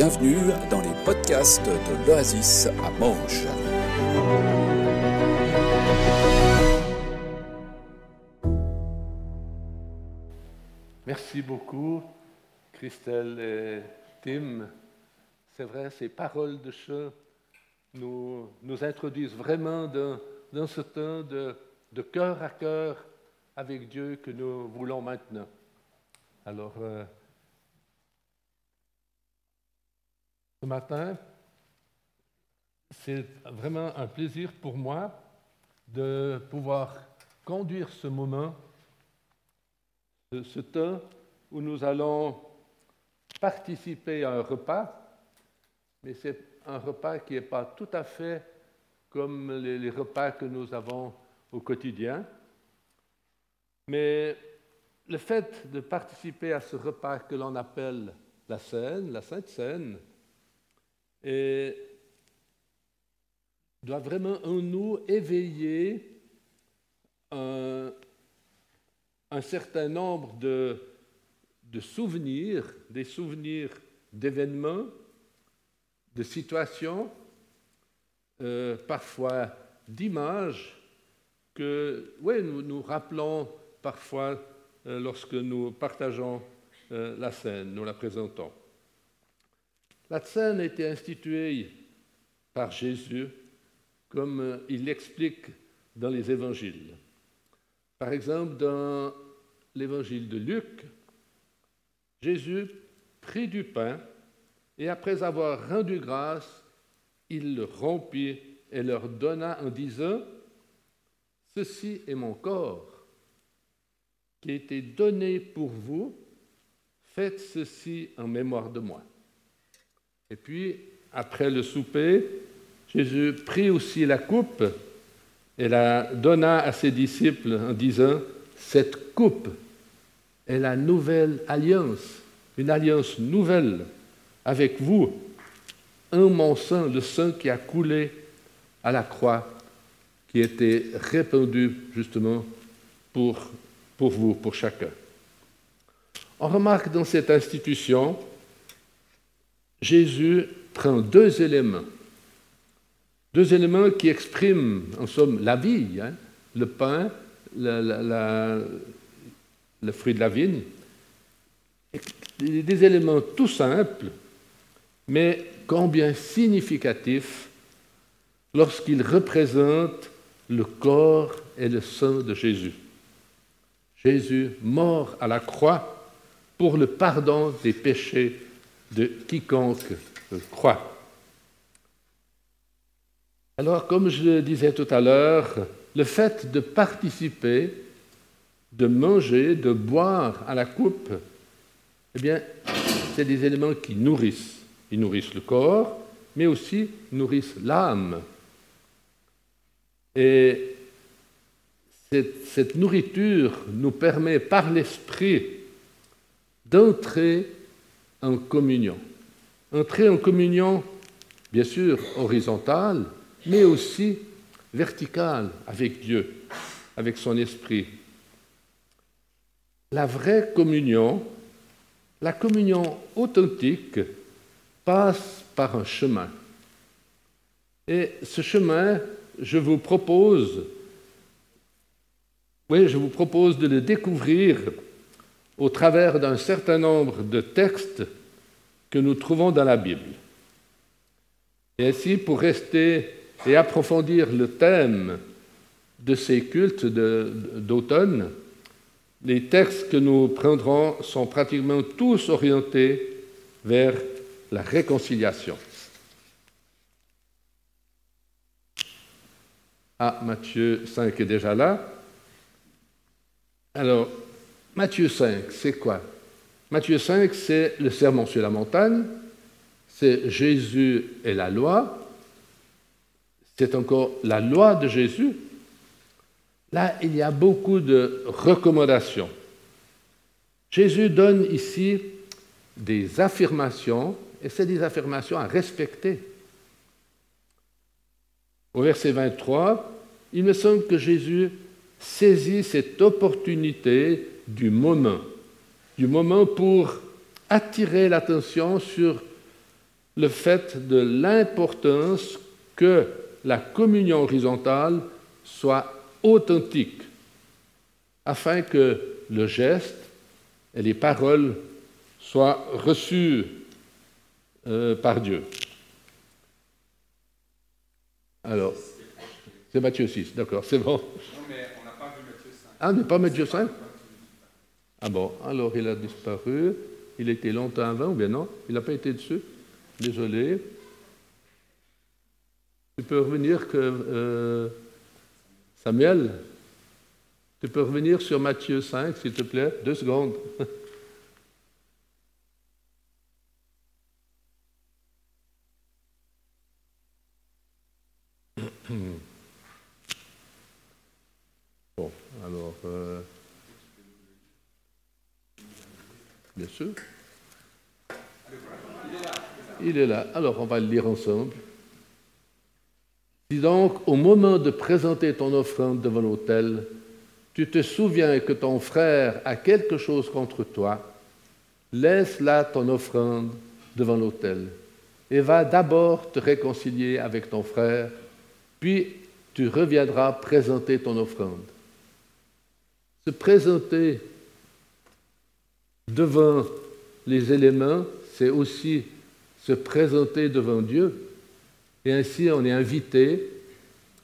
Bienvenue dans les podcasts de l'Oasis à Manche. Merci beaucoup, Christelle et Tim. C'est vrai, ces paroles de chant nous introduisent vraiment dans ce temps de cœur à cœur avec Dieu que nous voulons maintenant. Alors, ce matin, c'est vraiment un plaisir pour moi de pouvoir conduire ce moment, ce temps où nous allons participer à un repas, mais c'est un repas qui n'est pas tout à fait comme les repas que nous avons au quotidien. Mais le fait de participer à ce repas que l'on appelle la Seine, la Sainte Seine, doit vraiment en nous éveiller un certain nombre de souvenirs, des souvenirs d'événements, de situations, parfois d'images que nous rappelons parfois lorsque nous partageons la scène, nous la présentons. La scène a été instituée par Jésus comme il l'explique dans les évangiles. Par exemple, dans l'évangile de Luc, Jésus prit du pain et après avoir rendu grâce, il le rompit et leur donna en disant « Ceci est mon corps qui a été donné pour vous, faites ceci en mémoire de moi. » Et puis, après le souper, Jésus prit aussi la coupe et la donna à ses disciples en disant « Cette coupe est la nouvelle alliance, une alliance nouvelle avec vous, en mon sang, le sang qui a coulé à la croix, qui était répandu justement pour vous, pour chacun. » On remarque dans cette institution, Jésus prend deux éléments qui expriment en somme la vie, le pain, le fruit de la vigne, des éléments tout simples, mais combien significatifs lorsqu'ils représentent le corps et le sang de Jésus. Jésus mort à la croix pour le pardon des péchés de quiconque croit. Alors, comme je le disais tout à l'heure, le fait de participer, de manger, de boire à la coupe, eh bien, c'est des éléments qui nourrissent. Ils nourrissent le corps, mais aussi nourrissent l'âme. Et cette nourriture nous permet par l'esprit d'entrer en communion. Entrer en communion, bien sûr, horizontale, mais aussi verticale avec Dieu, avec son esprit. La vraie communion, la communion authentique, passe par un chemin. Et ce chemin, je vous propose de le découvrir au travers d'un certain nombre de textes que nous trouvons dans la Bible. Et ainsi, pour rester et approfondir le thème de ces cultes d'automne, les textes que nous prendrons sont pratiquement tous orientés vers la réconciliation. Matthieu 5 est déjà là. Alors, Matthieu 5, c'est quoi? Matthieu 5, c'est le sermon sur la montagne, c'est Jésus et la loi, c'est encore la loi de Jésus. Là, il y a beaucoup de recommandations. Jésus donne ici des affirmations, et c'est des affirmations à respecter. Au verset 23, il me semble que Jésus saisit cette opportunité du moment pour attirer l'attention sur le fait de l'importance que la communion horizontale soit authentique, afin que le geste et les paroles soient reçus par Dieu. Alors, c'est Matthieu 6, d'accord, c'est bon. Non, mais on n'a pas vu Matthieu 5. Ah, on n'est pas Matthieu 5? Ah bon, alors il a disparu. Il était longtemps avant, ou bien non? Il n'a pas été dessus? Désolé. Tu peux revenir Samuel, tu peux revenir sur Matthieu 5, s'il te plaît? 2 secondes. Bon, alors... bien sûr. Il est là. Alors, on va le lire ensemble. Si donc, au moment de présenter ton offrande devant l'autel, tu te souviens que ton frère a quelque chose contre toi, laisse là ton offrande devant l'autel et va d'abord te réconcilier avec ton frère, puis tu reviendras présenter ton offrande. Se présenter devant les éléments, c'est aussi se présenter devant Dieu. Et ainsi, on est invité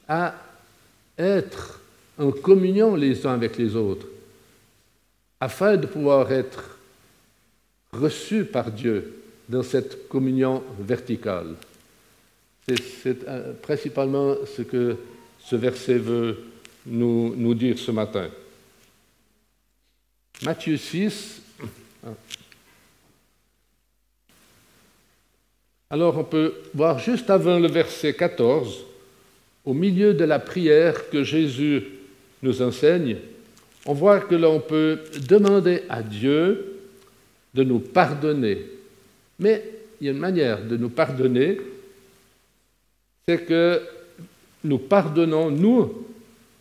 à être en communion les uns avec les autres, afin de pouvoir être reçus par Dieu dans cette communion verticale. C'est principalement ce que ce verset veut nous dire ce matin. Matthieu 6. Alors on peut voir juste avant le verset 14, au milieu de la prière que Jésus nous enseigne, on voit que l'on peut demander à Dieu de nous pardonner. Mais il y a une manière de nous pardonner, c'est que nous pardonnons, nous,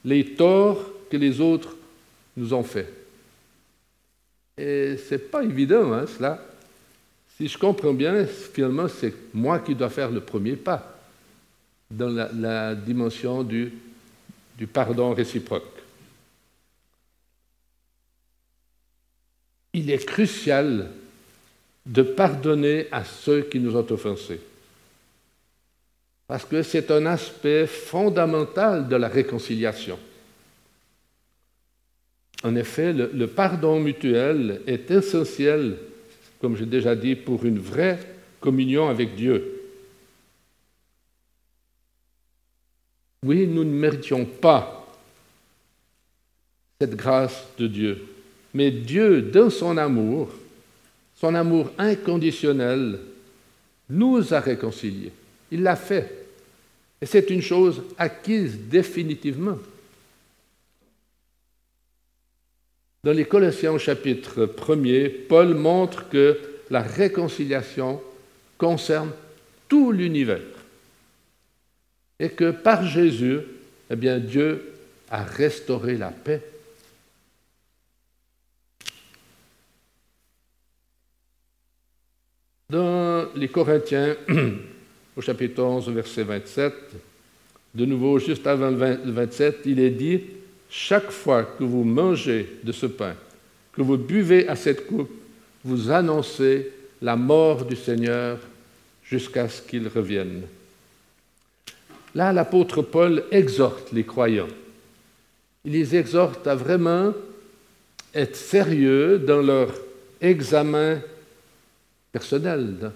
les torts que les autres nous ont faits. Et ce n'est pas évident, hein, cela. Si je comprends bien, finalement, c'est moi qui dois faire le premier pas dans la dimension du pardon réciproque. Il est crucial de pardonner à ceux qui nous ont offensés, parce que c'est un aspect fondamental de la réconciliation. En effet, le pardon mutuel est essentiel, comme j'ai déjà dit, pour une vraie communion avec Dieu. Oui, nous ne méritions pas cette grâce de Dieu, mais Dieu, dans son amour inconditionnel, nous a réconciliés. Il l'a fait. Et c'est une chose acquise définitivement. Dans les Colossiens au chapitre 1er, Paul montre que la réconciliation concerne tout l'univers et que par Jésus, eh bien, Dieu a restauré la paix. Dans les Corinthiens, au chapitre 11, verset 27, de nouveau, juste avant le 27, il est dit « Chaque fois que vous mangez de ce pain, que vous buvez à cette coupe, vous annoncez la mort du Seigneur jusqu'à ce qu'il revienne. » Là, l'apôtre Paul exhorte les croyants. Il les exhorte à vraiment être sérieux dans leur examen personnel.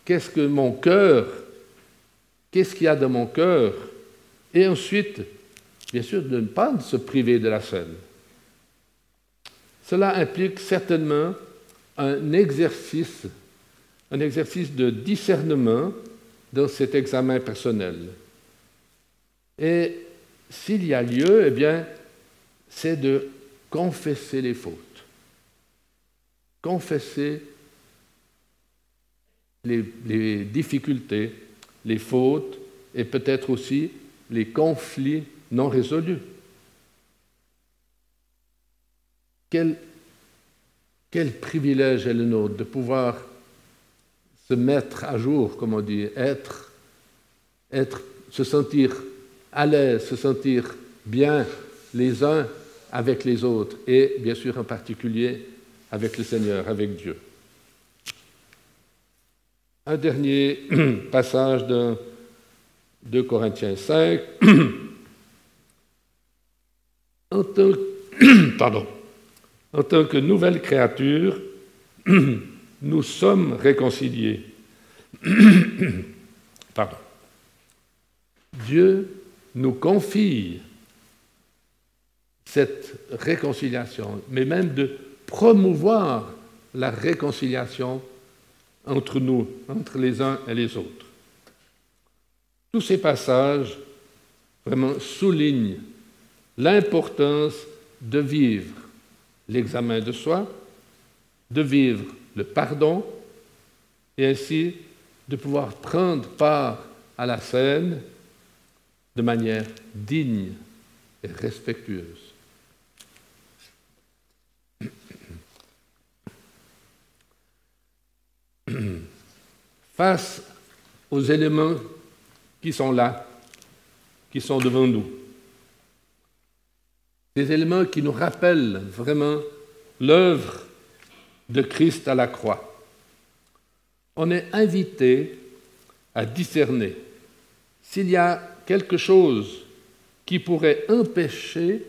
Qu'est-ce qu'il y a dans mon cœur? Et ensuite, bien sûr, de ne pas se priver de la scène. Cela implique certainement un exercice de discernement dans cet examen personnel. Et s'il y a lieu, eh bien, c'est de confesser les fautes. Confesser les difficultés, les fautes et peut-être aussi les conflits non résolus. Quel privilège est le nôtre de pouvoir se se mettre à jour, comme on dit, se sentir à l'aise, se sentir bien les uns avec les autres et bien sûr en particulier avec le Seigneur, avec Dieu. Un dernier passage de 2 Corinthiens 5. En tant que nouvelle créature, nous sommes réconciliés. Pardon. Dieu nous confie cette réconciliation, mais même de promouvoir la réconciliation entre nous, entre les uns et les autres. Tous ces passages vraiment soulignent l'importance de vivre l'examen de soi, de vivre le pardon et ainsi de pouvoir prendre part à la scène de manière digne et respectueuse. Face aux éléments qui sont là, qui sont devant nous, des éléments qui nous rappellent vraiment l'œuvre de Christ à la croix, on est invité à discerner s'il y a quelque chose qui pourrait empêcher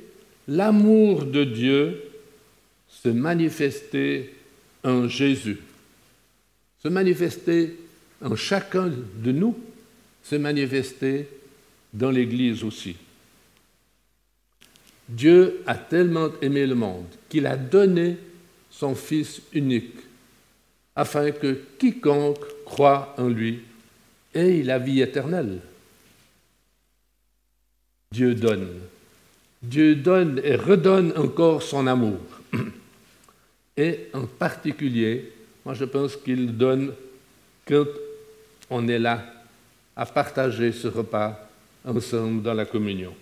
l'amour de Dieu se manifester en Jésus, se manifester en chacun de nous, se manifester dans l'Église aussi. Dieu a tellement aimé le monde qu'il a donné son Fils unique, afin que quiconque croit en lui ait la vie éternelle. Dieu donne et redonne encore son amour. Et en particulier, moi je pense qu'il donne quand on est là à partager ce repas ensemble dans la communion,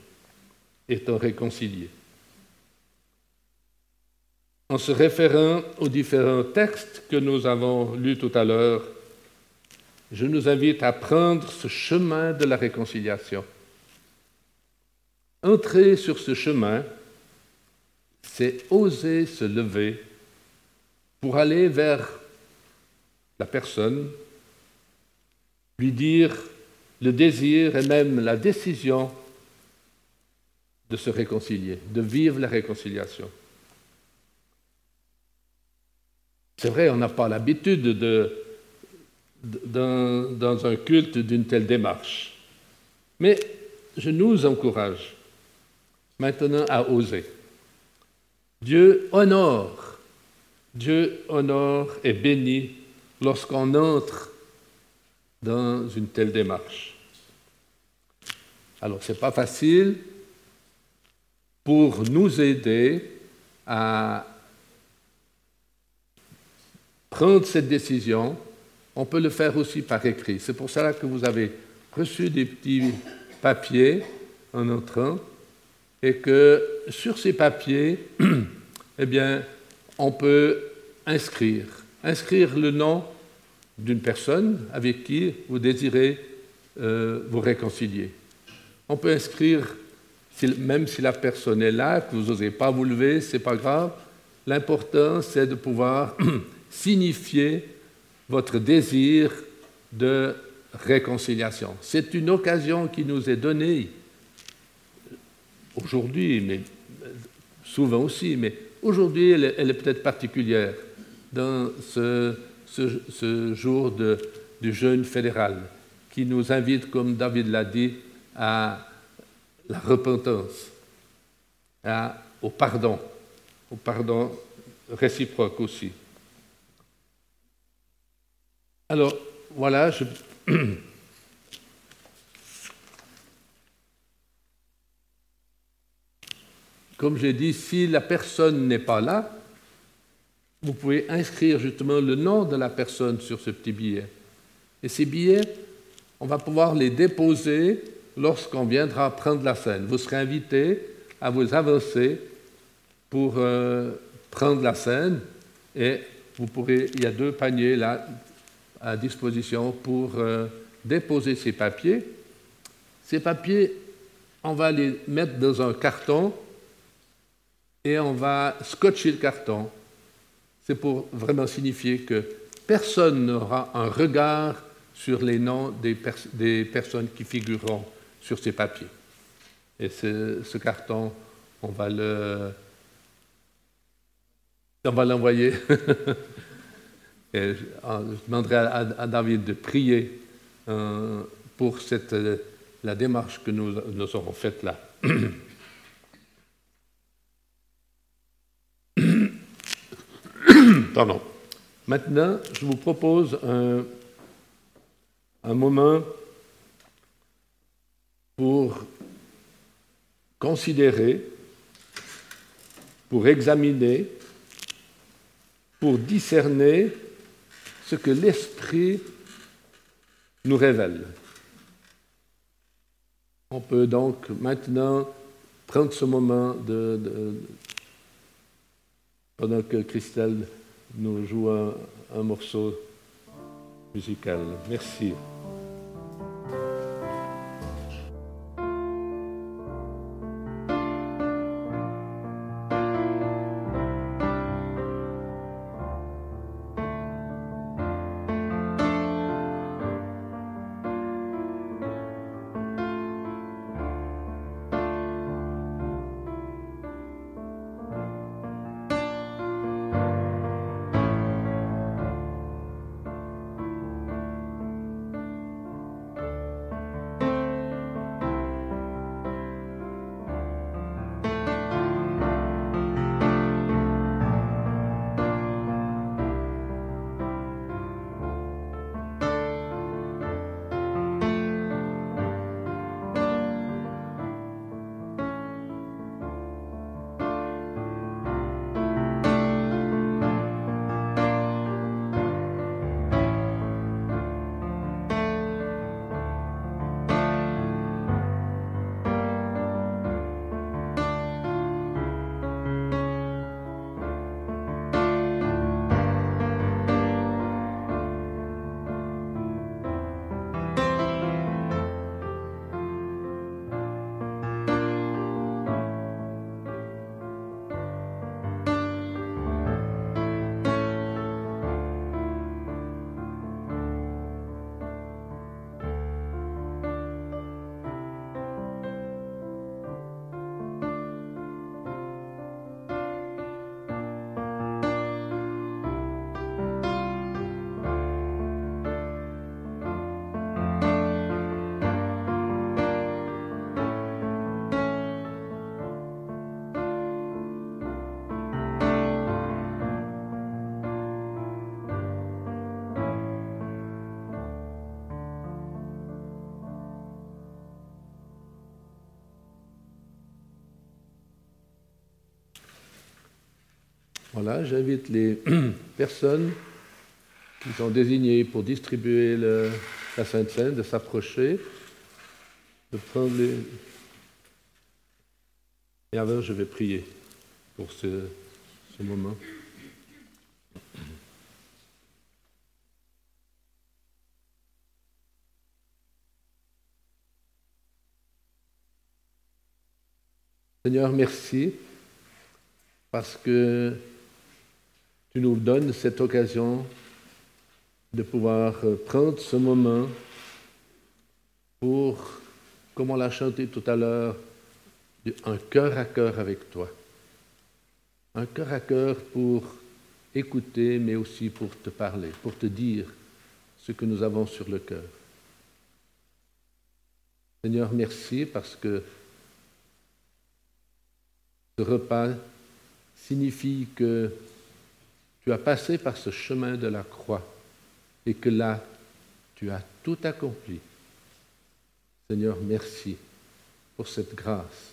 étant réconciliés. En se référant aux différents textes que nous avons lus tout à l'heure, je nous invite à prendre ce chemin de la réconciliation. Entrer sur ce chemin, c'est oser se lever pour aller vers la personne, lui dire le désir et même la décision de se réconcilier, de vivre la réconciliation. C'est vrai, on n'a pas l'habitude dans un culte d'une telle démarche, mais je nous encourage maintenant à oser. Dieu honore et bénit lorsqu'on entre dans une telle démarche. Alors, ce n'est pas facile. Pour nous aider à prendre cette décision, on peut le faire aussi par écrit. C'est pour cela que vous avez reçu des petits papiers en entrant et que sur ces papiers, eh bien, on peut inscrire le nom d'une personne avec qui vous désirez vous réconcilier. On peut inscrire, même si la personne est là, que vous n'osez pas vous lever, ce n'est pas grave. L'important, c'est de pouvoir signifier votre désir de réconciliation. C'est une occasion qui nous est donnée aujourd'hui, mais souvent aussi, mais aujourd'hui, elle est peut-être particulière dans ce jour du jeûne fédéral qui nous invite, comme David l'a dit, à la repentance, au pardon réciproque aussi. Alors, voilà, comme j'ai dit, si la personne n'est pas là, vous pouvez inscrire justement le nom de la personne sur ce petit billet. Et ces billets, on va pouvoir les déposer lorsqu'on viendra prendre la scène. Vous serez invité à vous avancer pour prendre la scène et vous pourrez, il y a 2 paniers là, à disposition pour déposer ces papiers. Ces papiers, on va les mettre dans un carton et on va scotcher le carton. C'est pour vraiment signifier que personne n'aura un regard sur les noms des personnes qui figureront sur ces papiers. Et ce carton, on va l'envoyer. Et je demanderai à David de prier pour la démarche que nous aurons faite là. Pardon. Maintenant, je vous propose un moment pour considérer, pour examiner, pour discerner ce que l'Esprit nous révèle. On peut donc maintenant prendre ce moment pendant que Christelle nous joue un morceau musical. Merci. Voilà, j'invite les personnes qui sont désignées pour distribuer la Sainte Seine de s'approcher, de prendre les... Et avant, je vais prier pour ce moment. Seigneur, merci parce que tu nous donnes cette occasion de pouvoir prendre ce moment pour, comme on l'a chanté tout à l'heure, un cœur à cœur avec toi. Un cœur à cœur pour écouter, mais aussi pour te parler, pour te dire ce que nous avons sur le cœur. Seigneur, merci parce que ce repas signifie que tu as passé par ce chemin de la croix et que là, tu as tout accompli. Seigneur, merci pour cette grâce.